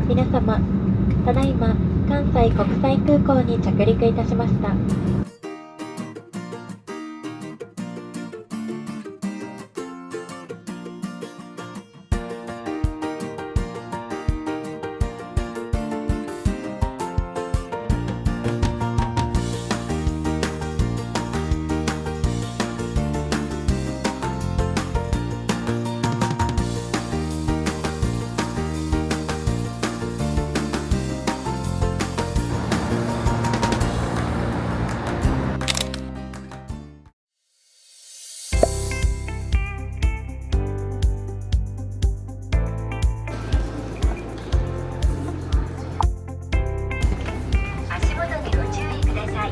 皆様、ただいま関西国際空港に着陸いたしました。足元にご注意ください。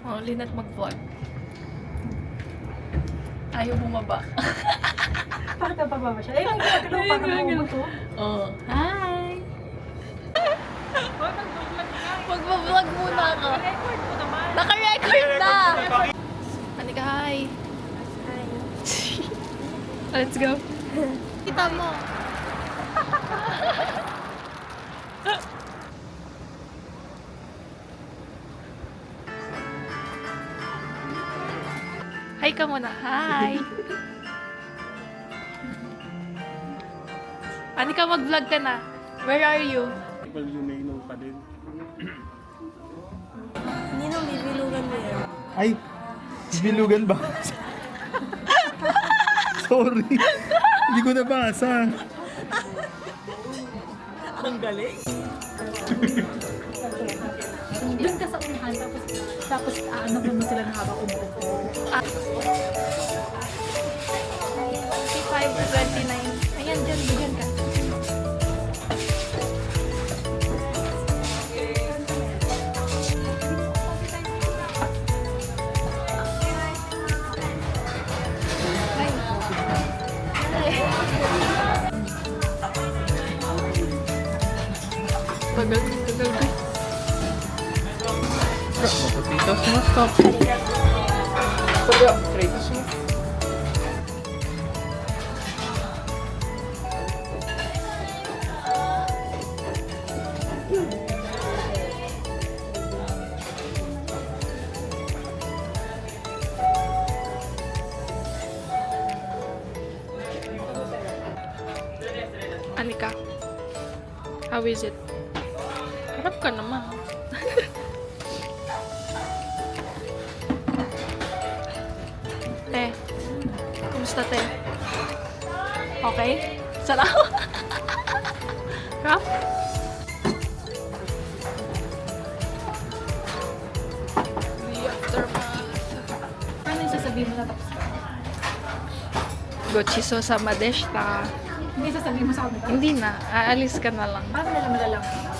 Oh, Lynette mag-vlog. Ayaw bumaba. Bakit nababa siya? Eh, nagkakalaw pa ka mo to. Oh, hi! Mag-vlog muna ako. Record mo naman. Naka-record na! Anika, hi! Let's go. Kita mo. Hi ka muna. Hi! Anika, mag-vlog ka na. Where are you? Ninong pa din. Ninong, bibilugan mo yan. Ay! Bilugan ba? Sorry. Hindi ko nabasa. Ang galing. Doon ka sa unahan, tapos ano mo sila na habang umuupo. 5:29. Ayan, dyan ka. Tagal. Potato smashed. Potato smashed. Anika, how is it? Harap ka naman. Te, kumusta te? Okay? Sarap? Harap? The aftermath. Ano yung sasabihin mo na tapos? Gochiso sama deshita. Hindi sasabihin mo sa akin. Hindi na, aalis ka na lang. Paano nila malalaman?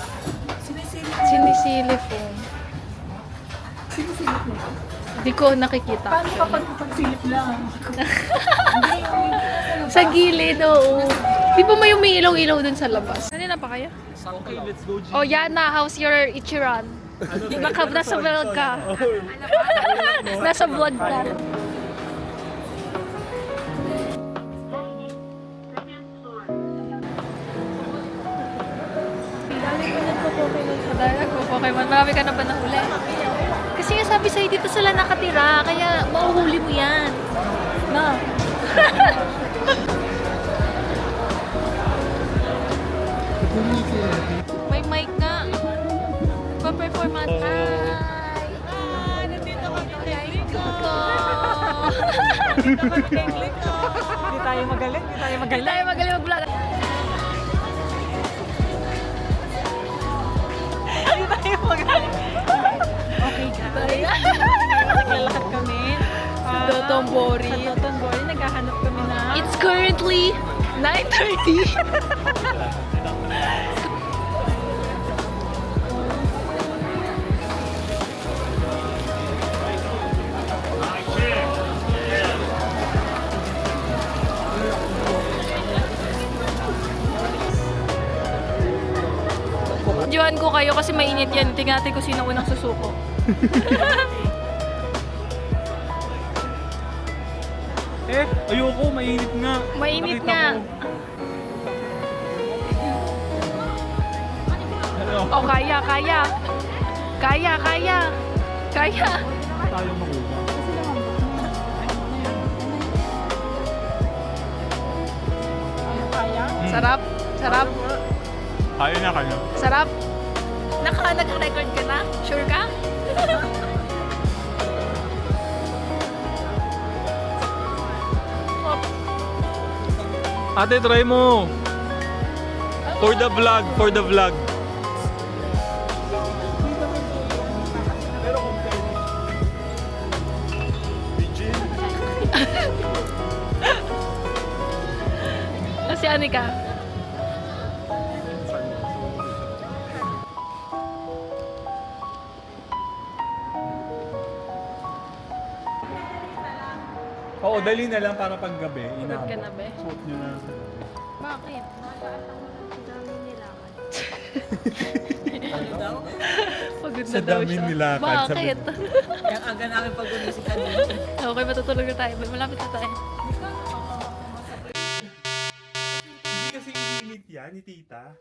Sinisili po. Sinisilip mo. Hindi ko nakikita. Paano kapag pagsilip lang? Sa gilid, oo. Di ba may umiilaw-ilaw dun sa labas? Ano na ba kayo? Okay, let's go, G. Oh, Yana, how's your Ichiran? Nasa vlog ka. Nasa vlog ka. Dahil nagpo-Pokemon, marami ka na ba nahuli? Kasi nga sabi sa'yo, dito sila nakatira, kaya mauhuli mo yan. Na. May mic nga. Pa-perform at hi! Nandito kami kay Liko! Hindi tayo magaling, hindi tayo Hindi tayo magaling mag-vlog. Okay guys, naglalakad kami. Dotonbori. Sa Dotonbori, naghahanap kami na. It's currently 9:30. Diyan ko kayo kasi mainit yan. Tingnan natin kung sino unang susuko. Ayoko, mainit nga. Mainit Nakita nga. ko. Ano? Oh, kaya. Kaya. Tayo makuha. Sarap. Kaya na kayo. Sarap. Nag-record ka na? Sure ka? Ate, try mo. For the vlog. Kasi Anika. Oo, dali na lang para paggabi. Pagod ka na, be? Suot nyo na. Bakit? Pagod na Sa daw daming siya. nilakad, Bakit? Yung aga namin pag-unisip ka din. Okay, matutulog na tayo. Malapit na tayo. Hindi kasi ininit yan ni tita.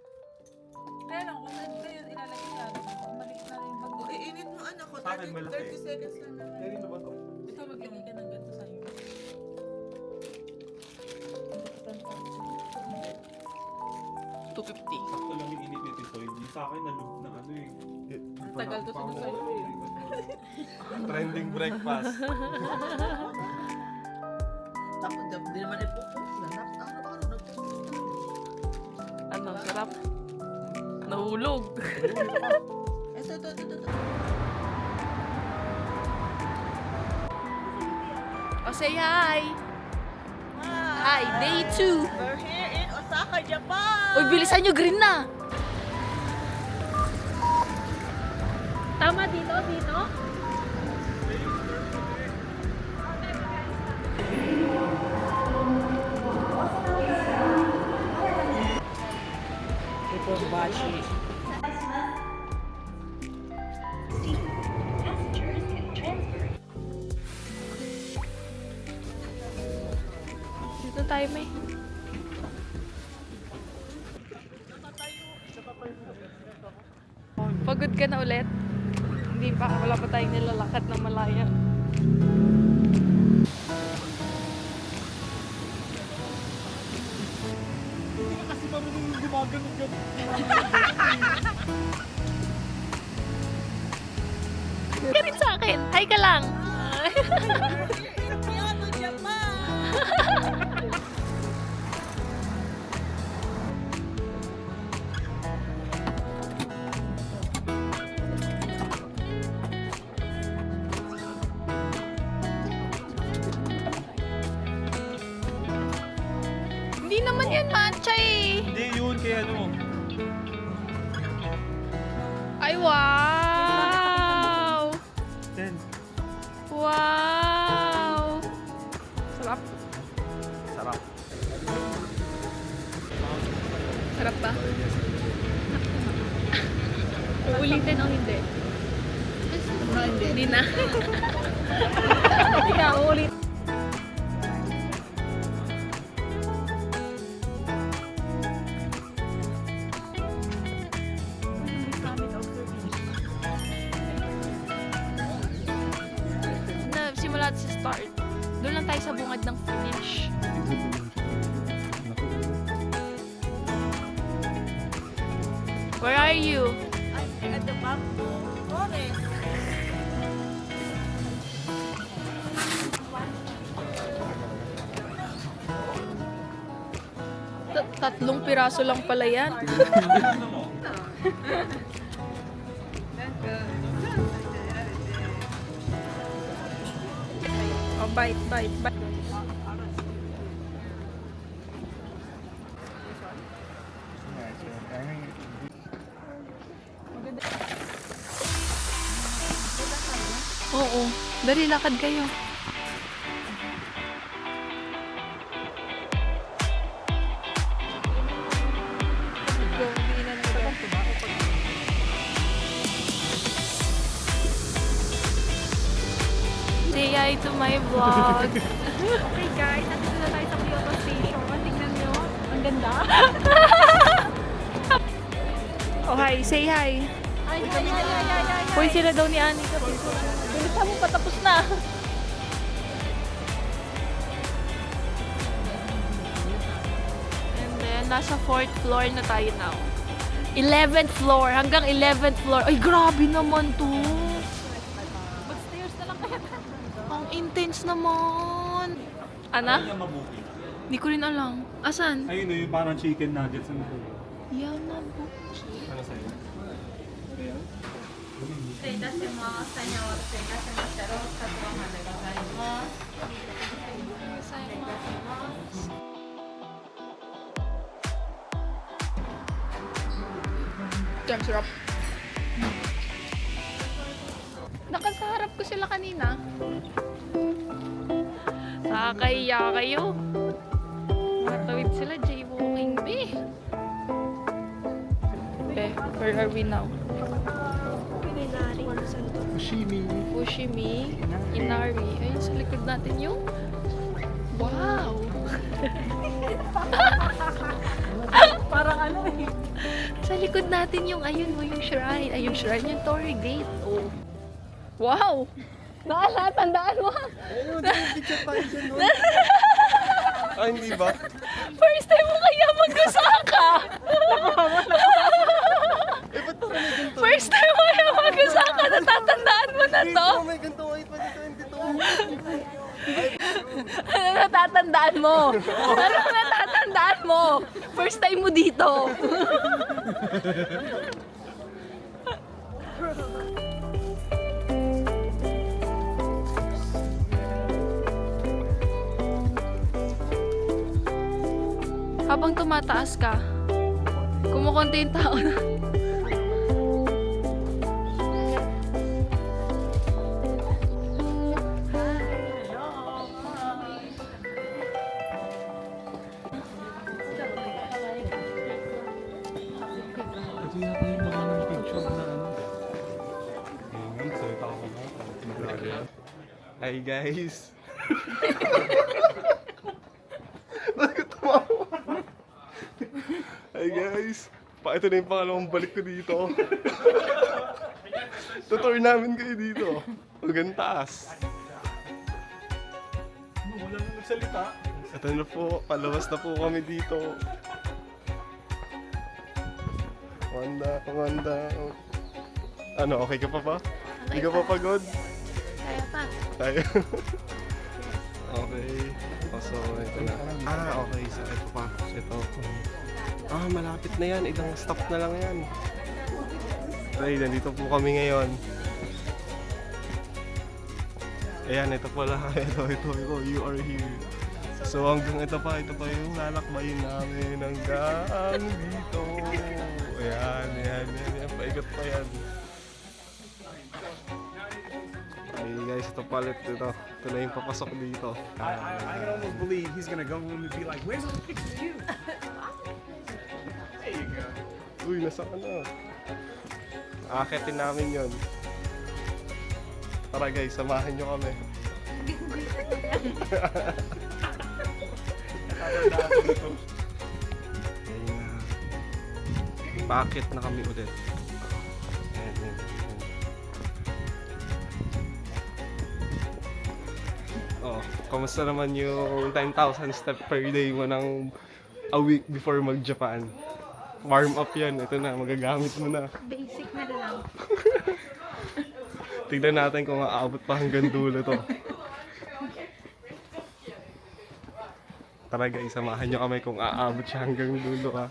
Kaya lang, kung saan kayo ilalagay natin, bumalik na rin pag init mo anak ko, Sa akin, malaki. 30 seconds lang naman. Dali na ba to? Ito, maglagay ka ng ganito sa'yo. Sakto lang yung init ni Tito. Hindi sa akin nalug na ano eh. Ang tagal to sunod sa'yo eh. Trending breakfast. Tapos, di naman ipupo. Ano ba ka Ano, sarap? Nahulog. Ito. Oh, say hi. Hi, day 2. We're here in Osaka, Japan! Uy, bilisan nyo, green na. Tama dito? Ito, bashi. Dito tayo, may. Pagod ka na ulit? Hindi pa. Wala pa tayong nilalakad na malaya. Kasi marunong gumagano-gano. Ka rin sa akin. Hi ka lang. Kyoto, Japan! Hindi naman yan matcha eh. Hindi yun, kaya ano. Ay, wow! 10. Wow! Sarap. Sarap. Sarap ba? Uulitin o hindi? Hindi na. Hindi na, uulit. Na, simula sa start. Doon lang tayo sa bungad ng finish. Where are you? At the back to forest. Tatlong piraso lang pala yan. Oh, bite. Oo. Dali, lakad kayo. Say hi to my vlog. Okay guys, nandito na tayo sa Kyoto Station. Tingnan nyo, ang ganda. Oh, hi. Say hi. Ay. Hoy, sila daw ni Anika. Bilisan mo, patapos na. And then, nasa 4th floor na tayo now. 11th floor. Hanggang 11th floor. Ay, grabe naman to. Mag-stairs na lang kaya. Ang intense naman. Ana? Ano yung mabuki? Di ko rin alam. Asan? Ayun yung parang chicken nuggets. Ano po? Yamabuki. Para sa'yo. Ayan. Jam syrup. Nakasaharap ko sila kanina. Nakakaiya kayo. Matawid sila, jaywalking be. Okay, where are we now? Fushimi, Inari. Ayun, sa likod natin yung... Wow! Parang ano eh. Sa likod natin yung, ayun mo, yung shrine. Ay, yung shrine, yung Torii Gate. Oh. Wow! Naala, tandaan mo. Ay, hindi ba? First time mo kaya mag-Osaka. First time mo kaya mag-Osaka. Natatandaan mo na to. May ganito, wait, pwede 22. Ano natatandaan mo? Ano natatandaan mo? First time mo dito. Habang tumataas ka, kumukunti yung tao na. Ito yata yung mga ng picture na ano. Ngayon, salita ako na. Hi guys! Bakit tumawa? Hi guys! Ito na yung pangalawang balik ko dito. Tutor namin kayo dito. Hanggang taas. Wala nang nagsalita. Ito na po, palabas na po kami dito. Wanda. Ano, okay ka pa ba? Hindi ka pa pagod? Kaya pa. Tayo. Okay. So, ito na. Okay. So, ito pa. Ito. Malapit na yan. Ilang stop na lang yan. Okay, nandito po kami ngayon. Ayan, ito pala. Ito. You are here. So, hanggang ito pa yung lalakbayin namin hanggang dito. Ayan. Paikot pa yan. Okay guys, ito palit ito. Ito na yung papasok dito. I can almost believe he's gonna go home and be like, "Where's all the pictures of you?" There you go. Uy, nasa ka na. Aakitin namin yun. Tara guys, samahan nyo kami. Ayun na. Paakit na kami ulit. Ayan, ayan, ayan. Oh, kamusta naman yung 10,000 step per day mo ng a week before mag-Japan? Warm up yan. Ito na, magagamit mo na. Basic na lang. Tignan natin kung aabot pa hanggang dulo to. Tara guys, samahan nyo kami kung aabot siya hanggang dulo ha.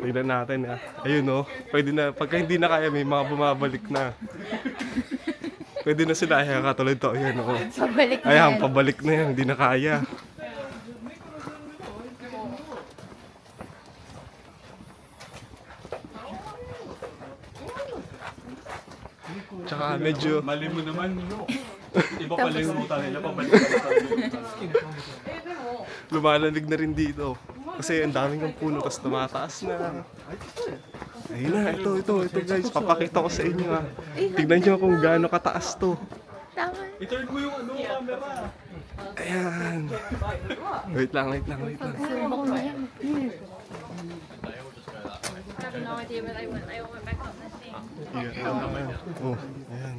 Tignan natin ha. Ayun o, pwede na, pagka hindi na kaya may mga bumabalik na. Pwede na sila, kaya katulad to. Ayan o. Pabalik na Ayan, yan. pabalik na yan, hindi na kaya. Tsaka medyo Mali mo naman, no? Iba pala yung ruta nila, pabalik pa lumalamig na rin dito. Kasi ang daming ng puno, tapos tumataas na. Ayun na, ito guys, papakita ko sa inyo ha. Tignan nyo kung gaano kataas to. Tama. I-turn mo yung camera. Ayan. Wait lang. Subok na yan. I have no idea, but I went back on the thing. Ayan. Oh, ayan.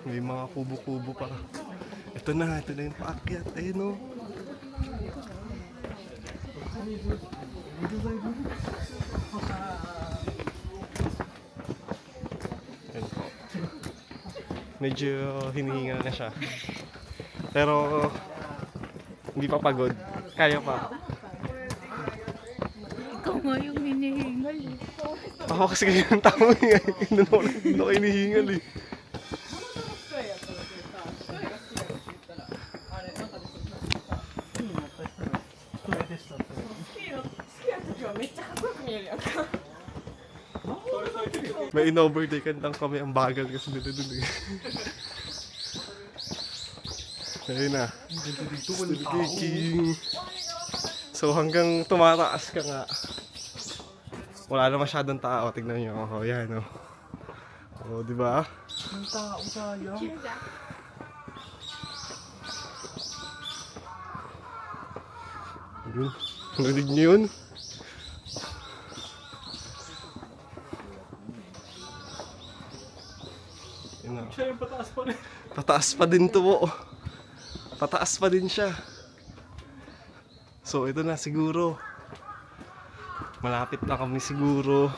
May mga kubo-kubo pa. Ito na yung paakyat. Ayun o. Ayan po. Medyo hinihinga na siya. Pero hindi pa pagod. Kaya pa. Ikaw nga yung hinihingal eh. Ako kasi kayo yung tao eh. Hindi ako hinihingal eh. May in-overtaken lang kami, ang bagal kasi dito eh. Ayun na. Still kicking. So hanggang tumataas ka nga, wala na masyadong tao. Tignan nyo. Oh, yan oh. Oh, di ba? Ang tao, sayang. Yun. Narinig nyo yun? Yun na. Siya yung pataas pa rin. Pataas pa din to po. Pataas pa din siya. So ito na siguro. Malapit na kami siguro.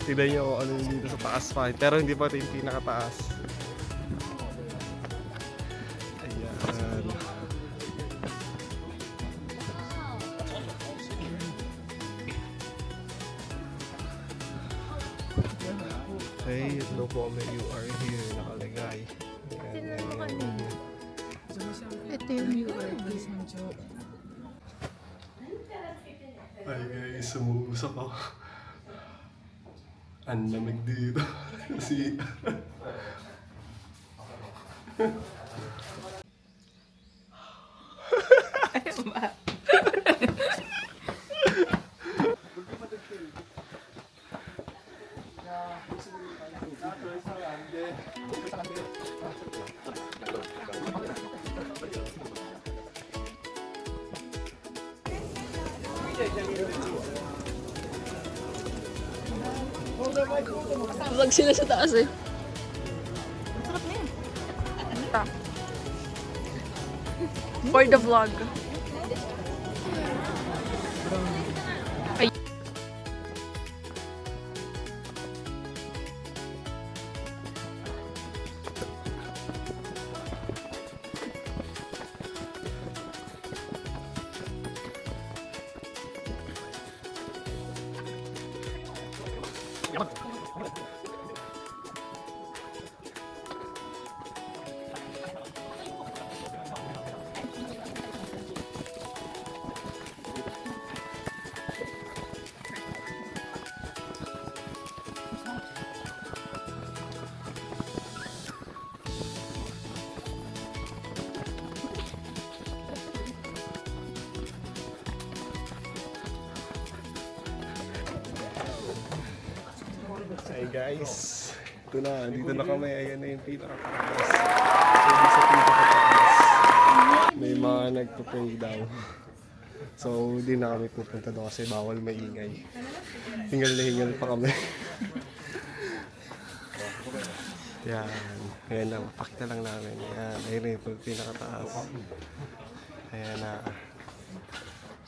Tignan nyo kung ano yung dito sa taas pa. Pero hindi pa ito yung pinakataas. Ayan. Okay, ito po may you are here nakalagay. Ayan. Ito yung URB. Ay guys, sumuusok ako. Ang lamig dito. Kasi Vlog sila sa taas eh. For the vlog. guys. Ito na, dito na kami. Ayan na yung pinakataas. So, di sa pinakataas, may mga nagpo-pray daw. So, di na kami pupunta doon kasi bawal maingay. Hingal na hingal pa kami. Yan. Ayan lang, pakita lang namin. Ayan, ayun na yung pinakataas. Ayan na.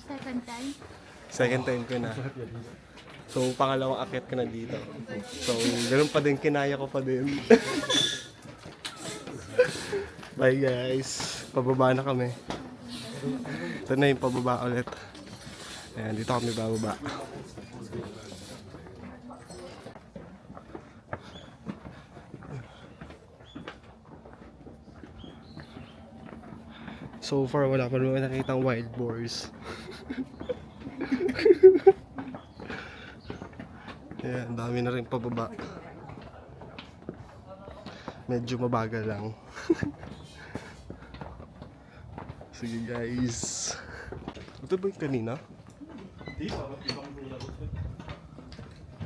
Second time. Second time ko na. So, pangalawang akyat ko na dito. So, ganun pa din, kinaya ko pa din. Bye guys. Pababa na kami. Ito na yung pababa ulit. Ayan, dito kami bababa. So far, wala pa naman nakitang wild boars. Ayan, dami na rin pababa. Medyo mabagal lang. Sige guys. Ito ba yung kanina?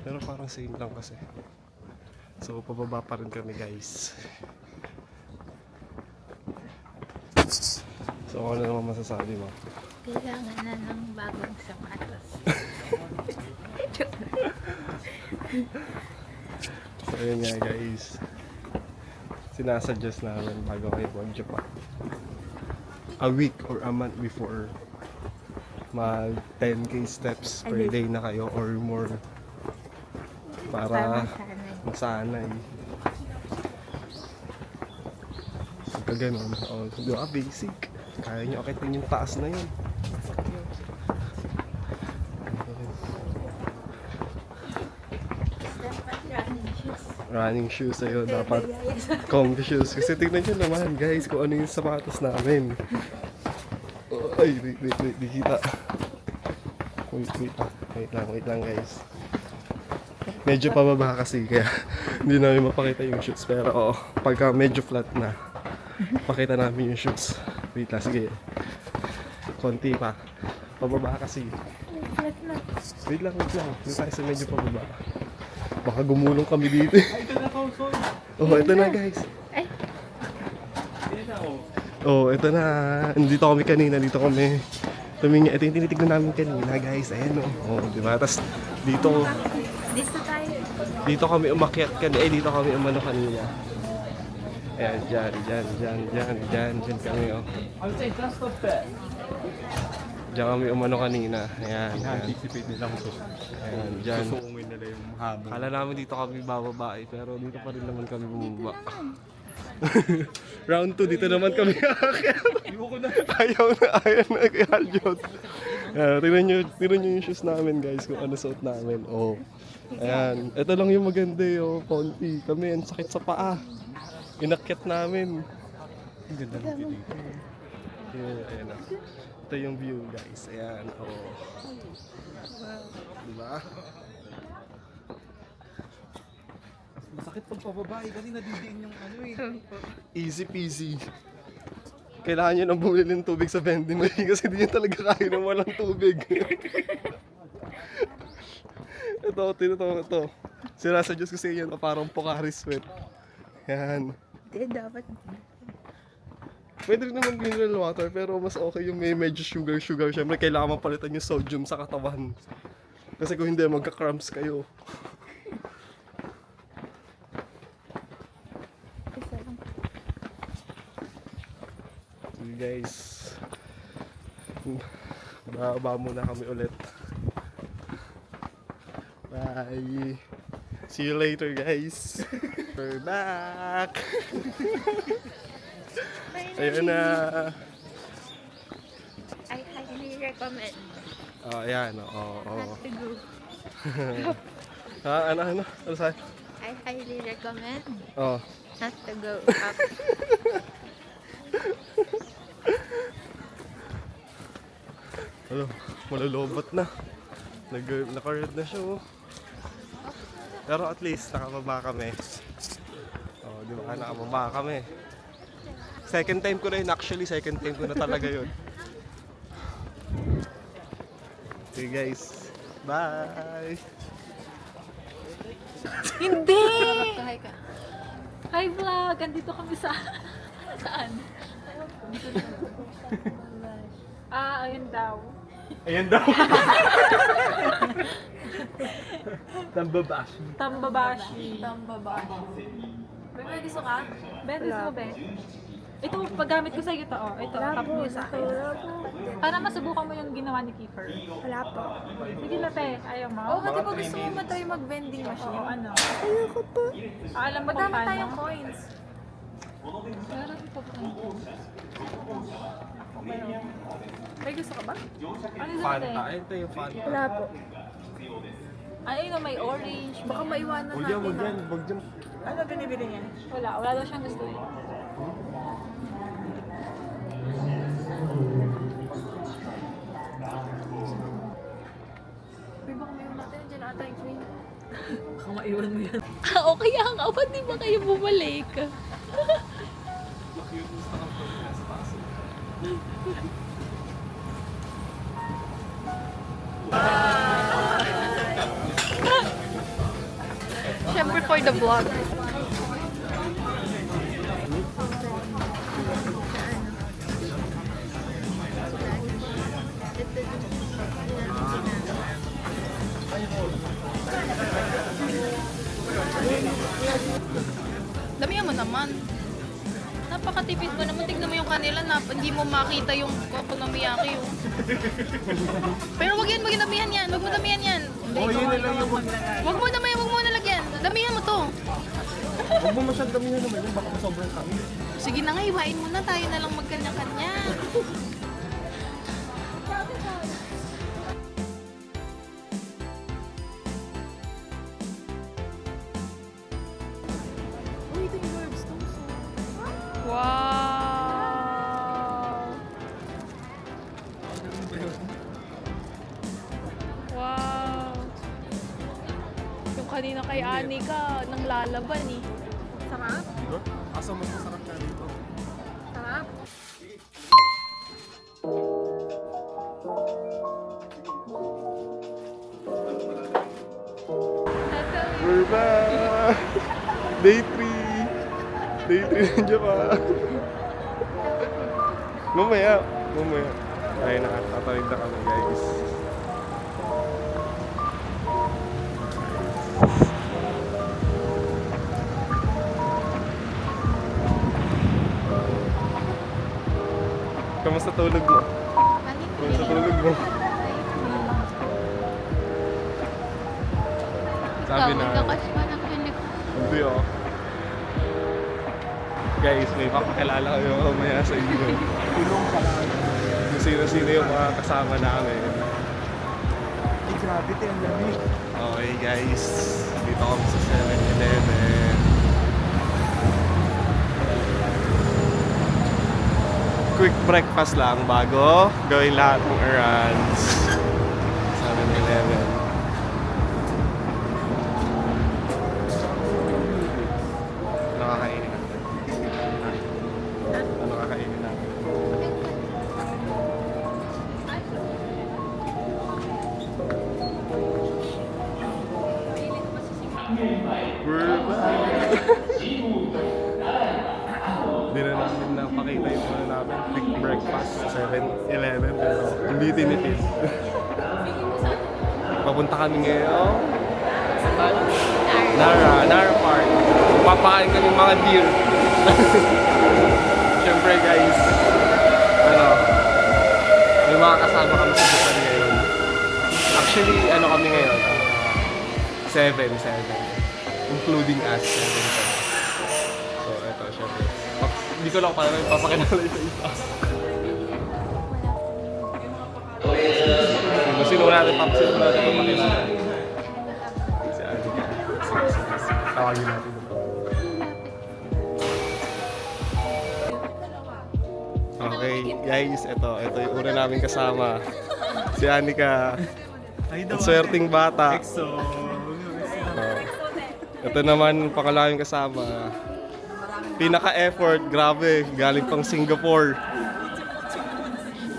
Pero parang same lang kasi. So pababa pa rin kami guys. So ano naman masasabi mo? Kailangan na ng bagong sapatos. So yun nga guys. Sinasuggest namin bago kayo mag-Japan. A week or a month before, mag 10k steps per day na kayo or more para masanay. Pagka ganun, di ba, basic. Kaya nyo akitin yung taas na yun. Running shoes ayun, dapat comfy shoes. Kasi tignan nyo naman guys kung ano yung sapatos namin. Ay, wait, di kita. Wait lang guys. Medyo pababa kasi kaya hindi namin mapakita yung shoes. Pero pagka medyo flat na, pakita namin yung shoes. Wait lang, sige. Konti pa. Pababa kasi. Wait lang. Hindi tayo sa medyo pababa. Baka gumulong kami dito. Ito na guys. Ito na. Dito kami kanina. Dito kami tumingin. Ito yung tinitignan namin kanina guys. Ayan diba? Tapos dito kami umakyat kanina. Dito kami umano kanina. Ayan, dyan kami Diyan kami umano kanina. Ayan. Anticipate nila ko. Ayan, dyan. Susunguin nila yung habang. Kala namin dito kami bababa pero dito pa rin naman kami bumaba. Round 2, dito naman kami aakyat. Ayaw na kay Aljot. Tingnan nyo yung shoes namin guys kung ano suot namin. Ayan. Ito lang yung maganda konti. Kami, ang sakit sa paa. Inakyat namin. Ang ganda ng view dito. Ayan na. Ito yung view guys. Ayan. Diba? Masakit pag pababae kasi nadidiin yung ano Easy peasy. Kailangan nyo nang bumili ng tubig sa vending machine kasi di nyo talaga kaya ng walang tubig. Ito. Sinasuggest ko sa inyo na parang Pocari Sweat. Yan. Dapat. Pwede rin naman mineral water pero mas okay yung may medyo sugar. Siyempre kailangan mapalitan yung sodium sa katawan. Kasi kung hindi magka-cramps kayo. So guys, bababa muna kami ulit. Bye. See you later guys. We're back. Ayun na. I highly recommend. Ayan. Not to go. Ano sa'yo? I highly recommend not to go up. Malulobot na. Naka-red na siya Pero at least nakababa kami. Di ba? Nakababa kami. Second time ko na yun. Actually, second time ko na talaga yun. Okay guys. Bye! Hindi! Hi ka. Hi vlog! Andito kami sa... Saan? Ayun daw. Ayan daw. Tambabashi. Tambabashi. May gusto ka? Ben, gusto mo, Ben? Ito, paggamit ko sa iyo to, oh. Ito, tap mo sa akin. Para masubukan mo yung ginawa ni Kiefer. Wala po. Sige na, te. Ayaw mo? Oo, di ba gusto mo matry mag-vending Oo, machine? ano? Ayoko po. Alam mo Madami kung paano? tayong coins. May gusto ka ba? Ano gusto mo, te? Fanta. Ito yung Fanta. Wala po. Ayun, may orange. Baka maiwanan Huwag yan, natin. huwag yan. Huwag dyan. Ano binibili niya? Wala daw siyang gusto eh. Uy, baka maiwan natin. Diyan ata yung queen. Baka maiwan mo yan. O kaya nga, ba't di ba kayo bumalik? Siyempre for the vlog. Damihan mo naman. Napakatipid mo naman. Tignan mo yung kanila na hindi mo makita yung okonomiyaki. Oh. Pero wag yan, wag damihan yan. Wag mo damihan yan. Oh, yun na lang yung... Wag mo damihan, wag mo nalagyan. Damihan mo to. Huwag mo masyadong damihan naman yun. Baka sobrang kami. Sige na nga, iwain mo na. Tayo na lang magkanya-kanya. Uy, ito yung verbs. Wow! Wow! Yung kanina kay Anika, nang lalaban eh. Sarap? Diba? Asa mas masarap na dito. Sarap? We're back! Day 3! Day 3 ng Japan! Mamaya! Ay, nakatatawid na kami, guys. Kamusta tulog mo? Kamusta tulog mo? Sabi na... Hindi oh. Guys, may papakilala kayo mamaya sa inyo. Kung sino-sino yung mga kasama namin. Grabe, ang lamig. Okay guys, dito kami sa 7-Eleven. Quick breakfast lang bago gawin lahat ng errands. 7-Eleven. Nakakainin natin. Ano kakainin natin? We're back! Hindi na namin napakita yung ano namin, quick breakfast sa 7-Eleven pero hindi tinipid. Papunta kami ngayon Nara Park. Papakain kami mga deer. Siyempre guys, may mga kasama kami sa Japan ngayon. Actually, kami ngayon? 7. Including us, 7. So, eto, syempre. Hindi ko lang paano ipapakilala sa isa. Sino natin papakilala? Si Anika. Tawagin natin ito. Okay, guys, ito yung una namin kasama. Si Anika. Ang swerting bata. Ito naman pangalawang kasama. Pinaka-effort, grabe, galing pang Singapore.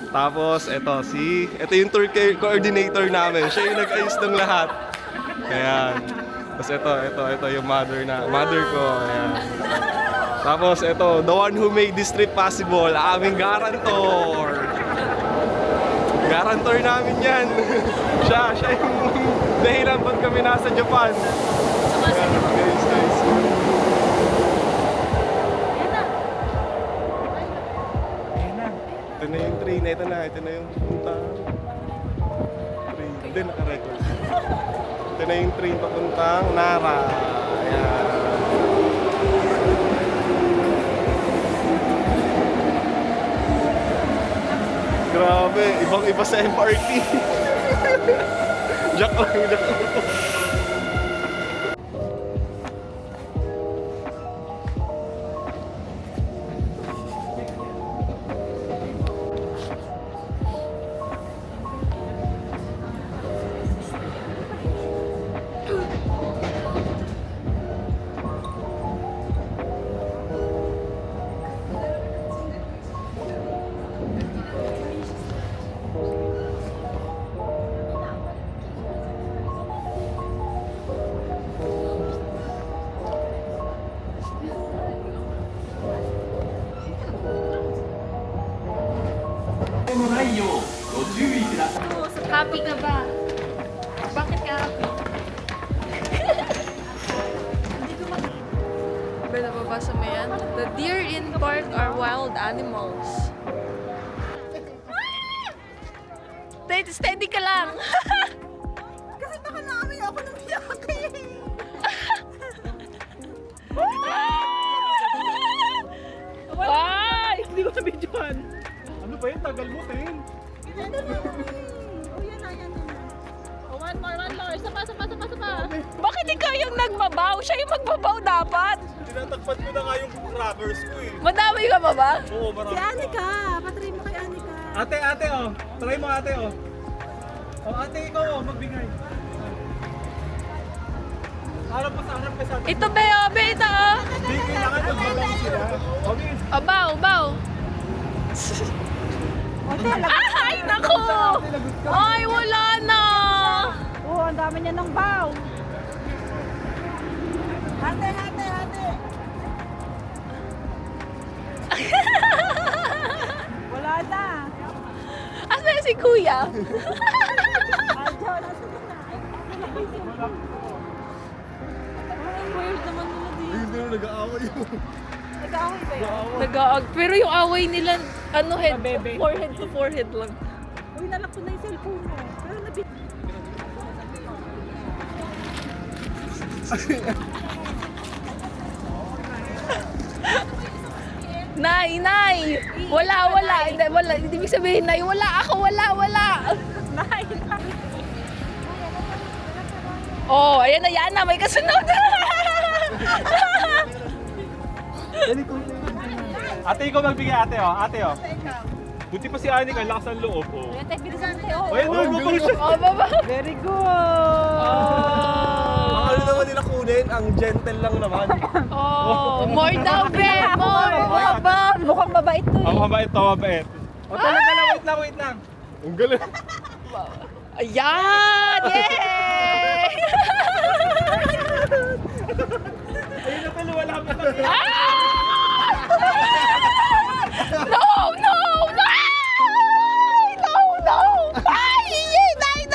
Tapos ito yung tour coordinator namin. Siya yung nag-ayos ng lahat. Ayan. Tapos ito yung mother ko. Ayan. Tapos ito, the one who made this trip possible, aming guarantor. Guarantor namin yan. siya yung dahilan ba't kami nasa Japan. Ayan, guys, nice. Ito na yung train, ito na yung punta. Train, hindi naka-record. Ito na yung train papuntang Nara. Ayan. Grabe, ibang-iba sa MRT. Jack lang. Happy ka ba? Bakit ka happy? Pero nababasa mo yan? The deer in park are wild animals. Steady ka lang! Kasi baka namin ako nang yaki. Ay! Hindi ko na-videoan. Ano ba yun? Tagal mo, Tin. One more. Isa pa. Bakit ikaw yung nagbabaw? Siya yung magbabaw dapat! Tinatakpan ko na nga yung crackers ko eh. Madami ka ba ba? Oo, marami. Si Anika, patry mo kay Anika. Ate, oh. Try mo, ate, oh. Oh, ate, ikaw, oh. Magbigay. Harap pa sa ate. Ito be, ito oh! Hindi kailangan magbabaw sila. Okay. Baw! Ay, naku! Ay, wala na! Oo, ang dami niya ng bow. Ate. Wala na. Asa na si Kuya? Weird naman nila dito. Hindi na nag-aaway yun. Nag-aaway ba yun? Nag-aag. Pero yung away nila, Mabebe. forehead to forehead lang. Uy, nalak ko na yung cellphone mo. Pero nabit. Nay! Wala. Hindi, wala. Hindi ibig sabihin, Nay, wala ako, wala. Nay. Oh, ayan na, may kasunod. Ate, ikaw magbigay, ate, oh. Ate, oh. Buti pa si Anika, lakas ang loob, oh. Ayan, tayo, bilisan mo tayo. Ayun, oh, siya. Oh, baba. Very good. Ang ano naman nila kunin, ang gentle lang naman. Oh, more daw, be. More. Mukhang mabait to eh. Mabait. Oh, talaga lang, wait lang. Ang galing. Ayan! Yay! Ayun na pala, wala pa lang. No! Ay! Nay!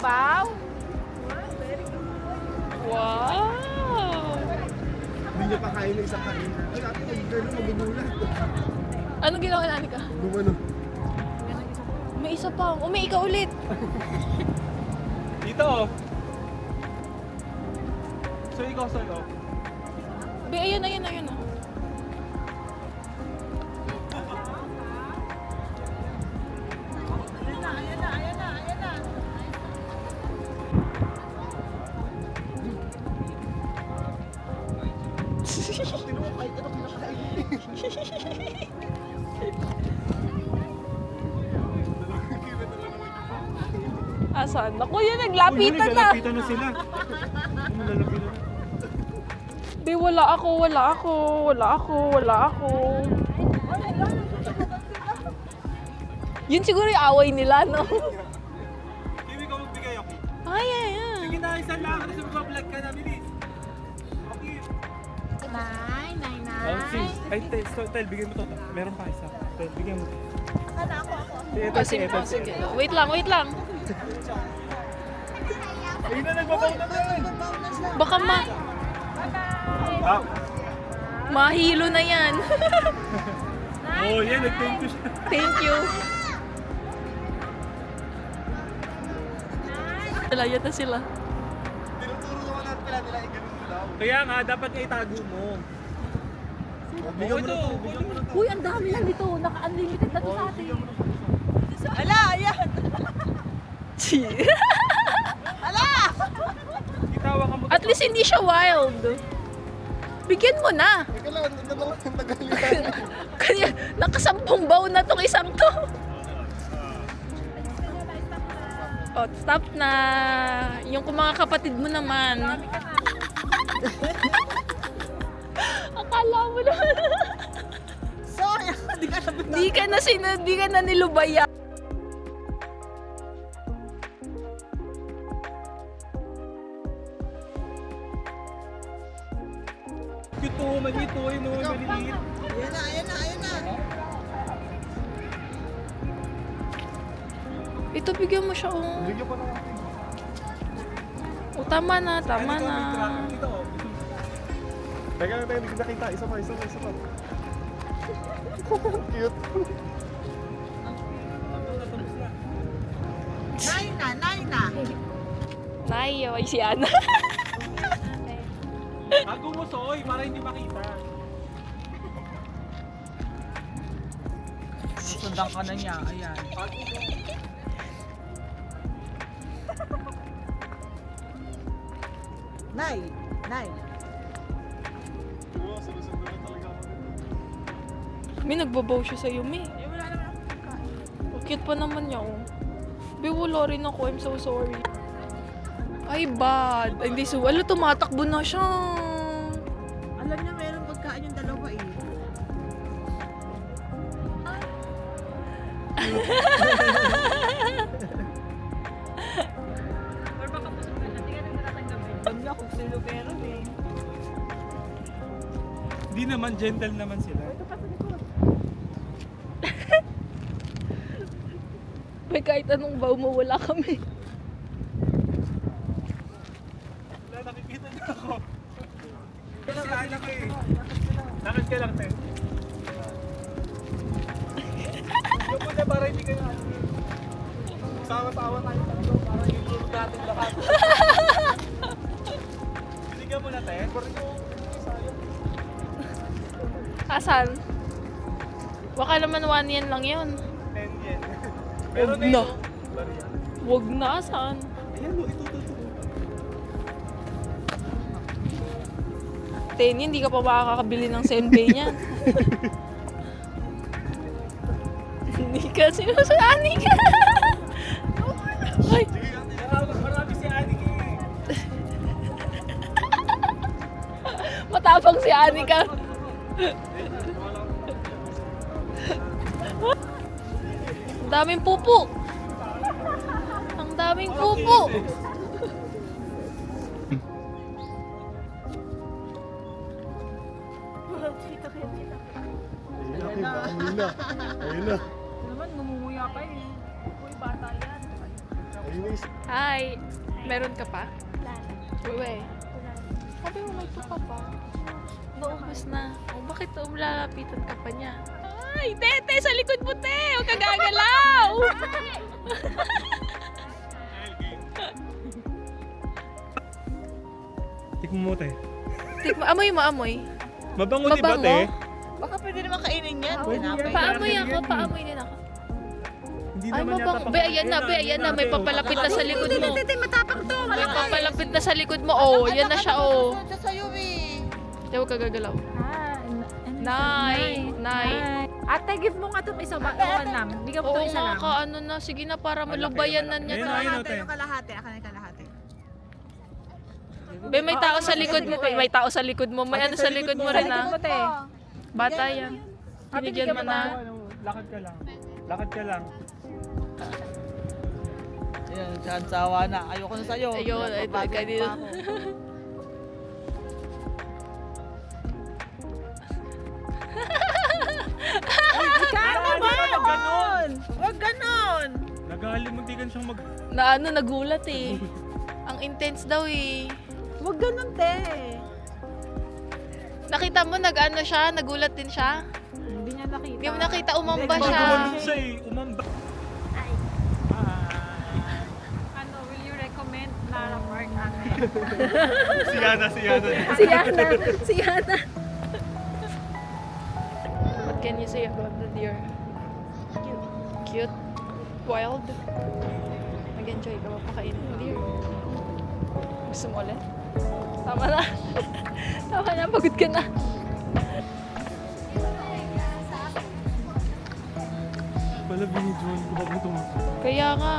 Wow! Wow! Hindi niya pa kain ng isang kain. Ay, ate, magugulat. Ano ginawa ni Anika? Gumano. May isa pa. May ikaw ulit. Dito, oh. So, ikaw. Be, ayun. Oh. Asan? Naku, yun, naglapitan na. Naglapitan na sila. Naglapitan na. Be, wala ako. Yun siguro yung away nila, no? Kiwi ko magbigay, okay? Ay, ay, ay. Sige na, isa lang. Kasi magpa-vlog ka na, bilis. Okay. Nay. Oh, sis. Ay, Tel, bigyan mo to. Meron pa isa. Tel, bigyan mo. Ako. Ito, si Sige, Ethel. sige. Wait lang. Ayun na, nagbabaw na Tel. Baka Ah, mahilo na yan. oh, yan, nag-thank you siya. Thank you. Lalayat na sila. Kaya nga, dapat nga itago mo. Bigyan mo na to. Bigyan mo na to. Uy, ang dami lang dito. Naka-unlimited na to sa atin. Ala, ayan. Itawa ka mo. At least hindi siya wild. Bigyan mo na. Kaya nakasampung baw na tong isang to. Oh, stop na. Yung kung mga kapatid mo naman. Akala mo naman. Sorry, Di ka na nilubaya. Cute to, manito, yun o, maliliit. Ayan na. Ito, bigyan mo siya, oh. Bigyan pa naman. Oh, tama na. Ito, oh. Teka lang tayo, hindi kita kita. Isa pa. Cute. Nay na. Nay, ay si Ana. Tago mo, Soy, para hindi makita. Sundan ka na niya, ayan. Nay. Susunod na talaga ako. May nagbabaw siya sa'yo, May. Oh, cute pa naman niya, oh. Wala rin ako. I'm so sorry. Ay, bad. Ay, hindi so. Ala, tumatakbo na siya. Alam niya meron pagkain yung dalawa eh. Or baka pusok ka na. Hindi ka nagtatanggapin. Alam niya kung sino meron eh. Hindi naman, gentle naman sila. May kahit anong baw mo, wala kami. Wala, nakikita niyo ako. Saan ako eh. Lakad ka lang, Tel. Ito po na para hindi ka na. Sama-tawa tayo talaga para yung group natin lahat. Binigyan mo na, Tel. Asan? Baka naman 1 yen lang yun. 10 yen. Pero na na. yun. Wag na, saan? Ayan o, ito. 10 yen, hindi ka pa makakabili ng senbei niyan. Hindi ka sinusani ka. Ay, Marami si Aniki. matapang si Anika. Ang daming pupo. Ang daming pupo. Ayun na. Naman, namumuya ka eh. Uy, bata yan. Ayun na. Hi. Meron ka pa? Uwe. Sabi mo may tuka pa. Naubos na. O bakit lalapitan ka pa niya? Ay, tete! Sa likod mo, te! Huwag ka gagalaw! Tikmo mo, Te. Amoy mo, amoy. Mabango, di ba, Mabango? Te? Baka pwede naman kainin yan. Paamoy ako, paamoy din ako. Hindi Ay, naman mabango. Be, ayan na. May papalapit na sa likod mo. Matapang to. May papalapit na sa likod mo. Oh, yan na siya, oh. Sa sayo eh. Di, huwag ka gagalaw. Nay. Ate, give mo nga itong isa ba? Iwan lang. Bigyan mo Oo itong isa nga lang. ka, ano na. Sige na, para malubayan na niya. Ayun, na. ayun, Te. Yung kalahati. Akan yung kalahati. Be, may tao sa likod mo. May tao sa likod mo. May ano sa likod mo rin, Likod mo, ah. te. Bata yan. Binigyan mo na. Lakad ka lang. Ayan, sawa na. Ayoko na sa'yo. Ayun, ito, Bago kanina. pa ako. Wag ganon! Wag ganon! Nagalimuntikan siyang mag... Na ano, nagulat eh. Ang intense daw eh. Wag ganon, te. Nakita mo, nag-ano siya, nagulat din siya. Hindi niya nakita. Hindi mo nakita, umamba Bago siya. siya eh, umamba. Ano, will you recommend Nara Park, ate? Si Yana. Si Yana. What can you say about the deer? Cute. Wild. Nag-enjoy ka ba pakainin ng deer? Gusto mo ulit? Tama na. Tama na, pagod ka na. Pala binidyoan ko bago tumakbo. Kaya nga.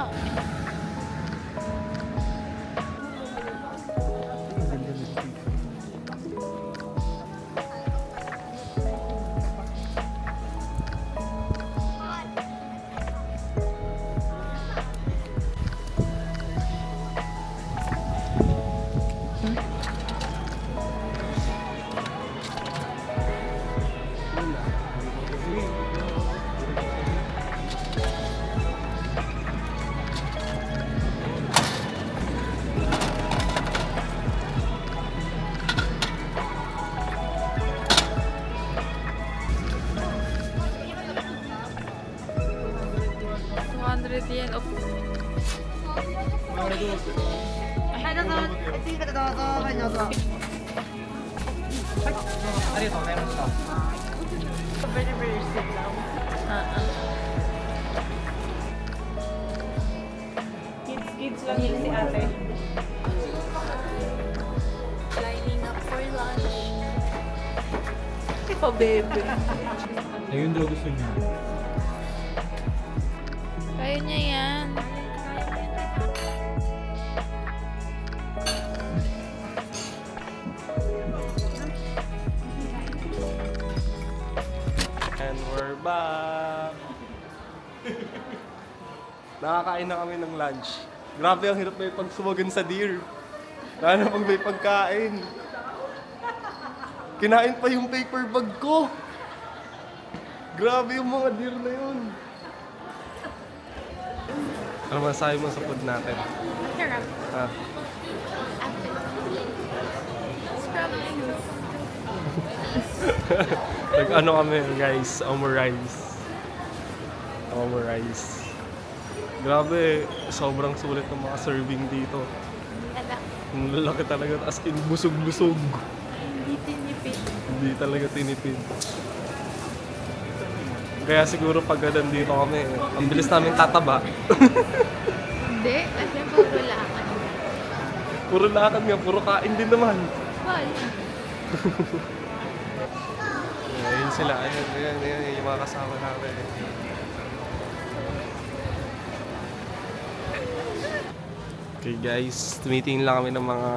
yen of Kids lang yun si ate. lining up for lunch. Pa-bebe. Ayun daw gusto niya. Kaya niya yan. And we're back! Nakakain na kami ng lunch. Grabe ang hirap may pagsuwagan sa deer. Lalo pag may pagkain. Kinain pa yung paper bag ko. Grabe yung mga deer na yun. Ano masabi mo sa food natin? Sarap. Ah. Nag-ano kami guys, omerize. Omerize. Grabe, sobrang sulit ng mga serving dito. Ang lalaki talaga, as in busog-busog. Hindi tinipid. Hindi talaga tinipid. Kaya siguro pag nandito kami, ang bilis namin tataba. Hindi, kasi puro lakad. Puro lakad nga, puro kain din naman. Wala. Ayun sila, ayun, yung mga kasama namin. Okay guys, tumitingin lang kami ng mga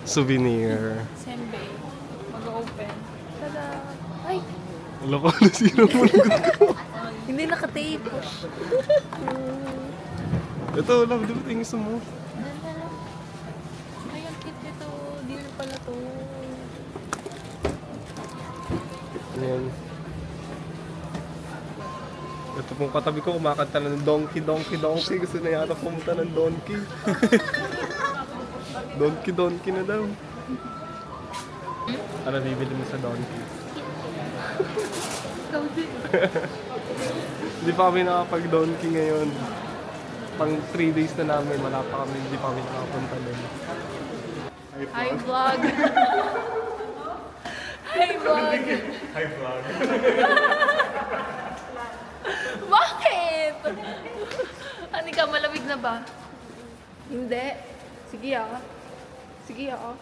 souvenir. Senbei. Mag-open. Tada! Ay! Wala ko, nasira mo lagot ko. Hindi naka-tape. Ito, love, di ba tingin sa mo? Ay, ang cute nito. Deal pala to. Ayan. Ito pong katabi ko, kumakanta na ng donkey. Gusto na yata pumunta ng donkey. donkey na daw. Ano bibili mo sa donkey? Ikaw din. Hindi pa kami nakapag-donkey ngayon. Pang 3 days na namin, wala pa kami, hindi pa kami nakapunta doon. Hi, vlog. Hi, vlog. Hi vlog. Bakit? Ano ka, malamig na ba? Hindi. Sige ah. Sige ah.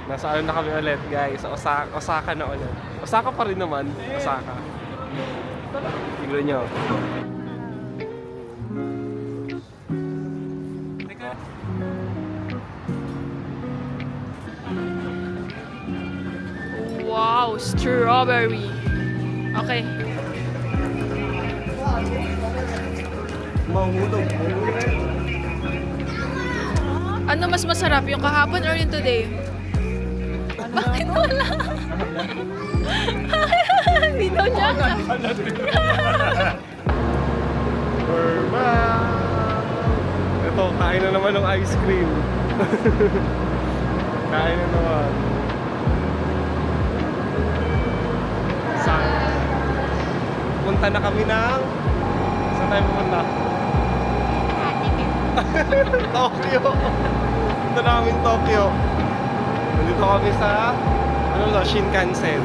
Nasa ano na kami ulit guys, sa Osaka na ulit. Osaka pa rin naman, Osaka. Tignan nyo. Wow, strawberry. Okay. Mahulog. Ano mas masarap, yung kahapon or yung today? Bakit wala? Hindi daw niya. We're back! Ito, kain na naman ng ice cream. Kain na naman. Saan? Punta na kami ng... Saan tayo pumunta? Tokyo! Punta namin Tokyo. Nandito kami sa... Ano ba? Shinkansen.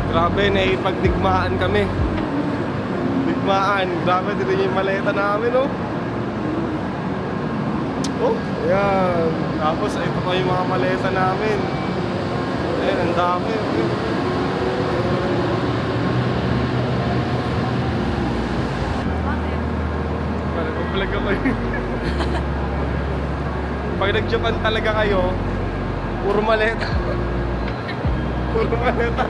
Grabe, naipagdigmaan kami. Digmaan. Grabe, dito yung maleta namin, oh. Oh, ayan. Tapos, ito pa yung mga maleta namin. Ayan, ang dami. Nag-vlog ako eh. Pag nag-Japan talaga kayo, puro maleta. Puro maleta.